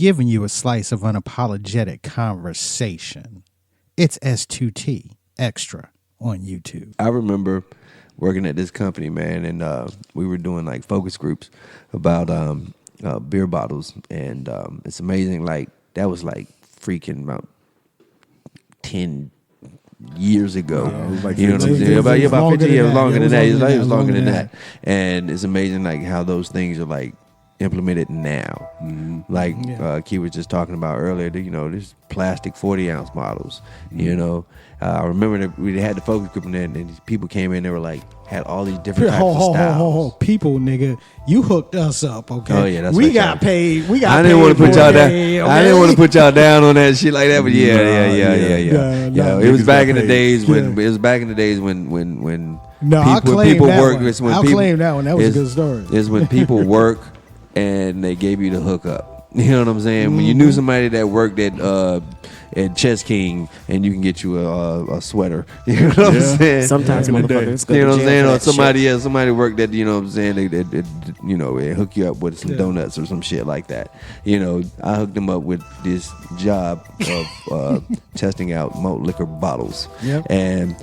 giving you a slice of unapologetic conversation. It's S2T Xtra on YouTube. I remember working at this company, man, and we were doing like focus groups about beer bottles, and it's amazing. Like that was like freaking about 10 years ago. Like you know what I'm saying? About 50 years longer than that. It was longer than that. And it's amazing like how those things are like implemented now. Like Key was just talking about earlier, there's plastic 40-ounce bottles. I remember that we had the focus group and these people came in, they were like, had all these different types of styles. People, nigga, you hooked us up, okay? Oh, yeah, that's we right, got paid. We got I didn't want to put y'all down. Okay? I didn't want to put y'all down on that shit like that, but yeah. It was back in the days when people work. I'll claim that one. That was a good story. It's when people work and they gave you the hookup. You know what I'm saying? When you knew somebody that worked at Chess King, and you can get you a sweater. You know what I'm saying? Sometimes motherfuckers go you know to what I'm saying? jail Or somebody worked at, you know what I'm saying? They hook you up with some donuts or some shit like that. I hooked them up with this job of testing out malt liquor bottles. Yep. And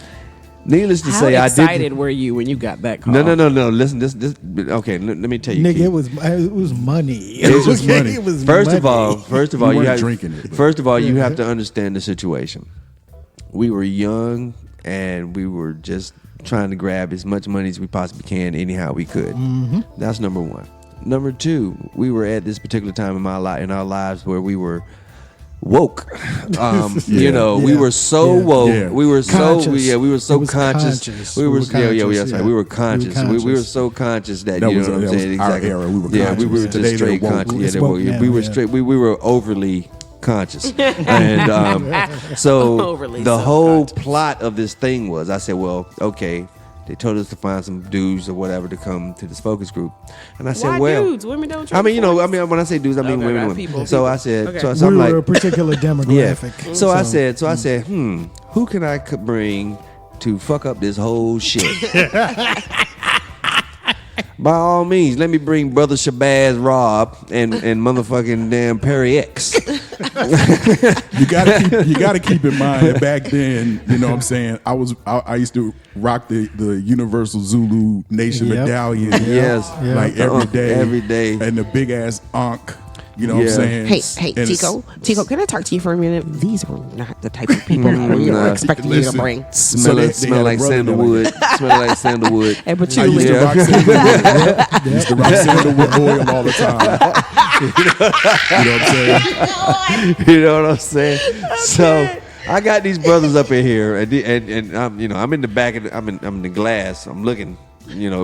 needless to say, How I did. excited were you when you got that call? No. Listen, this. Okay, let me tell you, Nigga, Keith. it was money. It was just money. It was First of all, You you weren't drinking it, but- First of all, you have to understand the situation. We were young and we were just trying to grab as much money as we possibly can, anyhow we could. That's number one. Number two, we were at this particular time in our lives where we were woke. We were so woke. Yeah. We were Conscious. we were so It was conscious. conscious. We were conscious, We were conscious. We were We were so conscious that, That you was- know what I'm that was saying? our Exactly. era. We were Yeah, we were conscious. Today just they're straight woke. conscious. It's Yeah, woke we now, were yeah. straight. We were overly conscious. And so Overly the whole self-conscious. plot of this thing was, I said, well, okay. They told us to find some dudes or whatever to come to this focus group, and I said, Why "Well, dudes? Women don't. I mean, when I say dudes, I mean Okay, women. right, women. people, So people. I said, Okay. so I'm we like, were a particular demographic. yeah. So I said, who can I bring to fuck up this whole shit? By all means, let me bring Brother Shabazz Rob and motherfucking damn Perry X. You gotta keep in mind that back then, you know what I'm saying, I used to rock the Universal Zulu Nation Yep. medallion. Yes. Like Yeah. every day. Every day. And the big ass Ankh. You know what Yeah. I'm saying? Hey, And Tico, can I talk to you for a minute? These were not the type of people we were Nah. expecting you to Listen. bring. Smell they like had a brother sandalwood. Smell like sandalwood. Hey, but I you used to live. rock sandalwood. I used to rock sandalwood oil all the time. You know what I'm saying? You know what I'm saying? So I got these brothers up in here, and I'm in the back of I'm in the glass. I'm looking,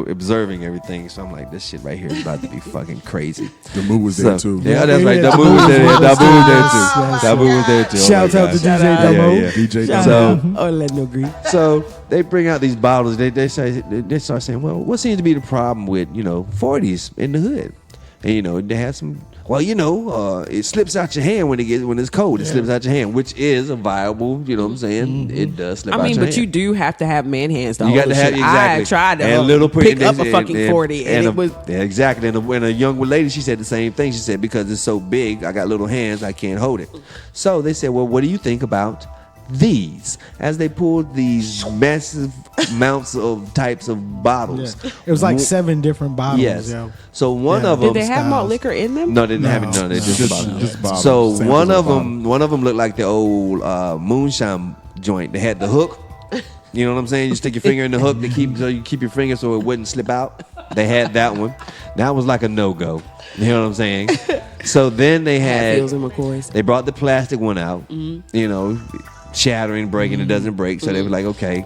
observing everything. So I'm like, this shit right here is about to be fucking crazy. The move was there too. Yeah, that's right. Yeah, Dabu was there. Dabu was there too. Yes, Dabu was there too. Shout out to DJ Damo. Yeah. DJ Shout Damo. out. Oh, let no agree. So they bring out these bottles. They start saying, well, what seems to be the problem with 40s in the hood? And they had some. Well, it slips out your hand when it's cold. It slips out your hand, which is a viable. You know what I'm saying? It does slip out your hand. But you do have to have man hands to You hold got to the have shit. exactly. I tried to and little pick up a fucking 40, and it was. Yeah, exactly. And a young lady, she said the same thing. She said, because it's so big, I got little hands, I can't hold it. So they said, well, what do you think about these? As they pulled these massive amounts of types of bottles. Yeah. It was like 7 different bottles. Yes. Yo. So one Yeah. of them. Did they have malt styles. liquor in them? No, they didn't have it. No. No, they just bottles. Just bottles. So Samples one of bottles. them looked like the old moonshine joint. They had the hook. You know what I'm saying? You stick your finger in the hook so you keep your finger so it wouldn't slip out. They had that one. That was like a no-go. You know what I'm saying? So then they had. Hatfields and McCoys. They brought the plastic one out. Shattering, breaking, it doesn't break. So they were like, okay,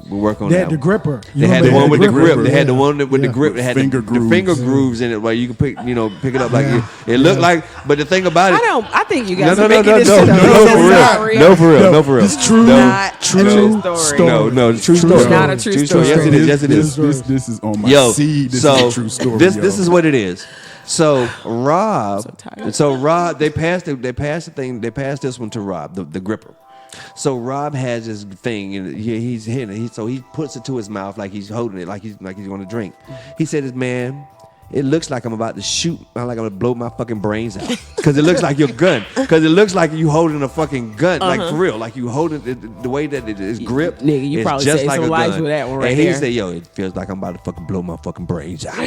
we'll work on They that. had the gripper. They had the one with the grip. They had the Yeah. one with the Yeah. grip. They had the Finger finger grooves. grooves in it, where you can pick it up like Yeah. it looked like. But the thing about it, I think you no, guys no, are no, making no, this no, shit no, up. no, This for is real, not real. no, for real, no, for real. It's true. No, Not a true story. no, it's true True story. story. Not a true story. Yes, it is. Yes, it is. This is on my Yo, seed. This so is a true story. this is what it is. So Rob, So tired. Rob, they passed this one to Rob, the gripper. So Rob has this thing, and he's hitting it. So he puts it to his mouth like he's holding it, like he's going to drink. He said, "Man," it looks like I'm about to shoot. I'm like I'm gonna blow my fucking brains out because it looks like your gun. Because it looks like you holding a fucking gun, like for real. Like you holding it, the way that it is gripped. Nigga, you it's probably just saved like some a lives gun. with that one right and he there. said, "Yo, it feels like I'm about to fucking blow my fucking brains out."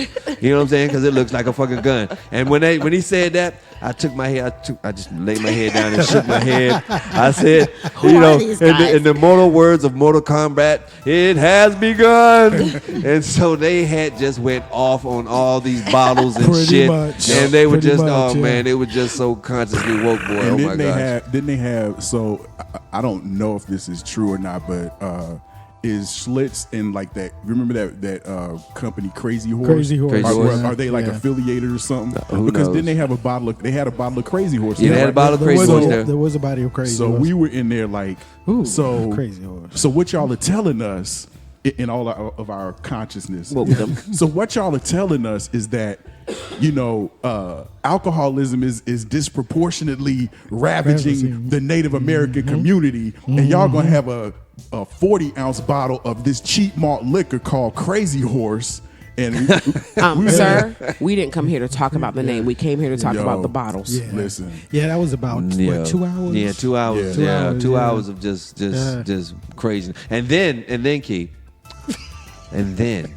You know what I'm saying? Because it looks like a fucking gun. And when he said that, I took my head. I just laid my head down and shook my head. I said, you know, in the mortal words of Mortal Kombat, it has begun. And so they had just went off on all these bottles and Pretty shit, much. and they were Pretty just, much, man, they were just so consciously woke, boy. And Oh my gosh. Didn't they have? So I don't know if this is true or not, but is Schlitz in like that? Remember that company Crazy Horse? Crazy Horse. Crazy Horse. Are they like Yeah. affiliated or something? Who Because knows? then they had a bottle of Crazy Horse. Yeah, they had a bottle of Crazy Horse there. There was a bottle of Crazy So Horse. we were in there like, Ooh, so Crazy Horse. So what y'all are telling us in all of our consciousness? What was them? So what y'all are telling us is that, you know, alcoholism is disproportionately ravaging the Native American community, and y'all gonna have a 40-ounce bottle of this cheap malt liquor called Crazy Horse. And Sir, we didn't come here to talk about the name. We came here to talk Yo. about the bottles. Yeah. Listen. Yeah, that was about what, 2 hours? Yeah, 2 hours. Yeah. Yeah, 2 hours, 2 yeah. hours of just crazy. And then Key, and then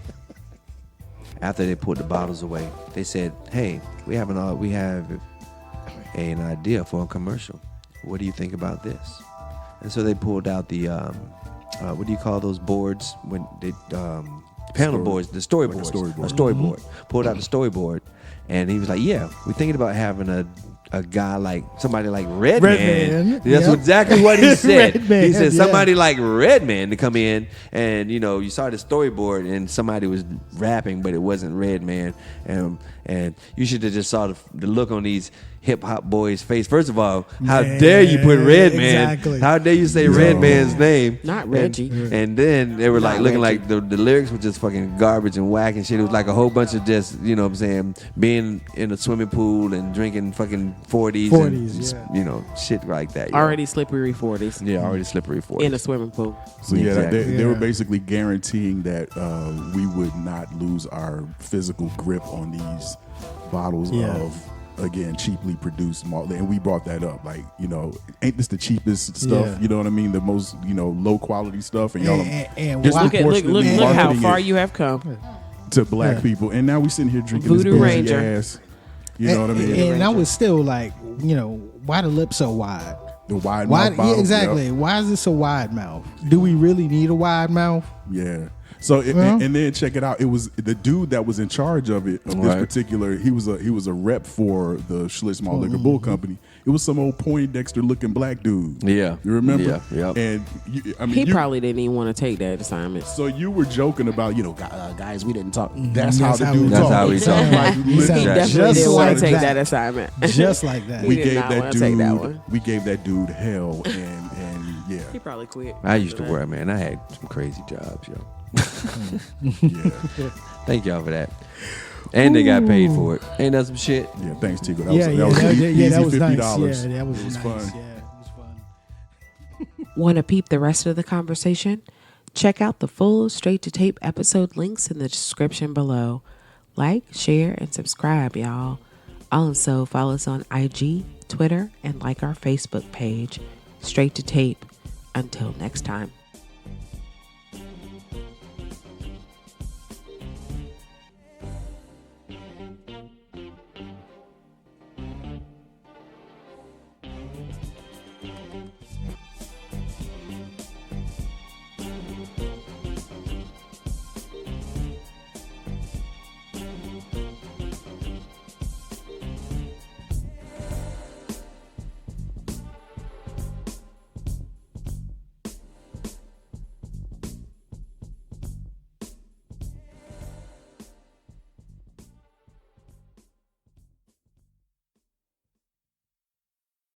after they put the bottles away, they said, "Hey, we have an idea for a commercial. What do you think about this?" And so they pulled out the what do you call those boards when they panel boards, the storyboards, storyboard. a storyboard. Pulled out the storyboard, and he was like, "Yeah, we're thinking about having a guy like somebody like Redman." Redman, That's yep. exactly what he said. Redman, He said yeah. somebody like Redman to come in, and you know, you saw the storyboard, and somebody was rapping, but it wasn't Redman, and you should have just saw the look on these hip hop boys' face. First of all, how Man, dare you put Redman? exactly. How dare you say Redman's name? Not Reggie. And then they were like Not looking Reggie. like the lyrics were just fucking garbage and whack and shit. It was like a whole bunch of just, you know what I'm saying, being in a swimming pool and drinking fucking 40s, 40s, and, yeah. you know, shit like that. yo. Already slippery 40s Yeah, already slippery 40s. in a swimming pool. So yeah, Exactly. they were Yeah. basically guaranteeing that we would not lose our physical grip on these bottles Yeah. of, again, cheaply produced malt. And we brought that up, like, you know, ain't this the cheapest stuff? Yeah. You know what I mean? The most, you know, low quality stuff, and y'all And just why- Look disproportionately how marketing far it you have come. to black Yeah. people, and now we sitting here drinking Voodoo this bougie Ranger. ass. You know what I mean? And I was still like, you know, why the lip so wide? The wide Why? mouth bottle. Yeah, exactly. Why is this a wide mouth? Do we really need a wide mouth? Yeah. So Well. and then check it out. It was the dude that was in charge of it. Of this Right. particular, he was a rep for the Schlitz Malt Liquor Bull Company. It was some old Poindexter looking black dude. Yeah. You remember? Yeah, yep. And I mean, He you- probably didn't even want to take that assignment. So you were joking about, you know, guys, we didn't talk. That's how That's the how dude we That's talked. how he talked. Like, He listen, sounded He Just definitely didn't want like to take that. that assignment. Just like that. He we did gave not that wanna take that dude. one. We gave that dude hell, and yeah, He probably quit. I used to work, man. I had some crazy jobs, yo. yeah, Thank y'all for that. And they got paid for it. Ain't that some shit? yeah. Thanks, Tico. That Yeah, was, yeah, that was that, easy yeah, that was nice. $50. Yeah, that was It was nice. fun. Yeah, it was fun. Want to peep the rest of the conversation? Check out the full Straight to Tape episode links in the description below. Like, share, and subscribe, y'all. Also, follow us on IG, Twitter, and like our Facebook page, Straight to Tape. Until next time.